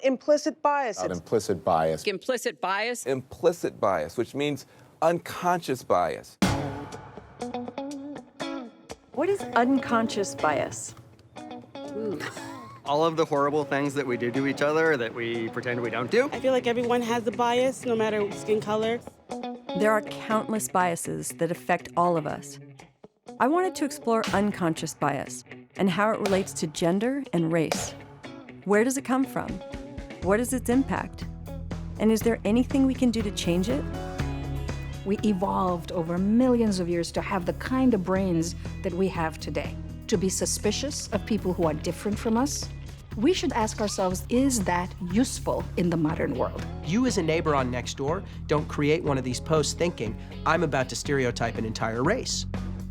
Implicit bias. About implicit bias. Implicit bias. Implicit bias, which means unconscious bias. What is unconscious bias? All of the horrible things that we do to each other that we pretend we don't do. I feel like everyone has a bias, no matter skin color. There are countless biases that affect all of us. I wanted to explore unconscious bias and how it relates to gender and race. Where does it come from? What is its impact? And is there anything we can do to change it? We evolved over millions of years to have the kind of brains that we have today. To be suspicious of people who are different from us, we should ask ourselves, is that useful in the modern world? You as a neighbor on Nextdoor don't create one of these posts thinking, I'm about to stereotype an entire race.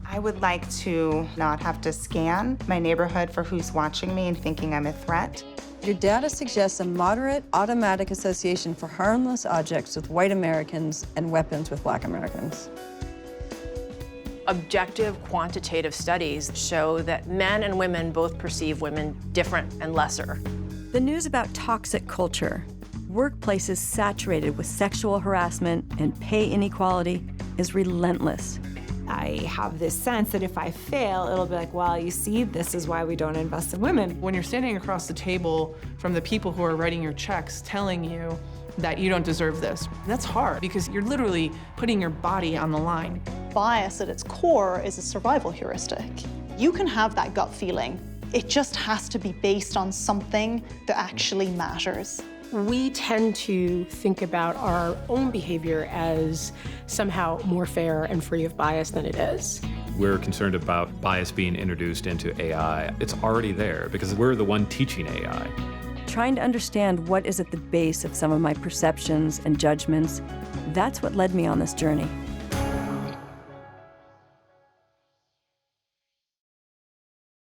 I would like to not have to scan my neighborhood for who's watching me and thinking I'm a threat. Your data suggests a moderate automatic association for harmless objects with white Americans and weapons with black Americans. Objective quantitative studies show that men and women both perceive women different and lesser. The news about toxic culture, workplaces saturated with sexual harassment and pay inequality, is relentless. I have this sense that if I fail, it'll be like, well, you see, this is why we don't invest in women. When you're standing across the table from the people who are writing your checks telling you that you don't deserve this, that's hard because you're literally putting your body on the line. Bias at its core is a survival heuristic. You can have that gut feeling. It just has to be based on something that actually matters. We tend to think about our own behavior as somehow more fair and free of bias than it is. We're concerned about bias being introduced into AI. It's already there because we're the one teaching AI. Trying to understand what is at the base of some of my perceptions and judgments, that's what led me on this journey.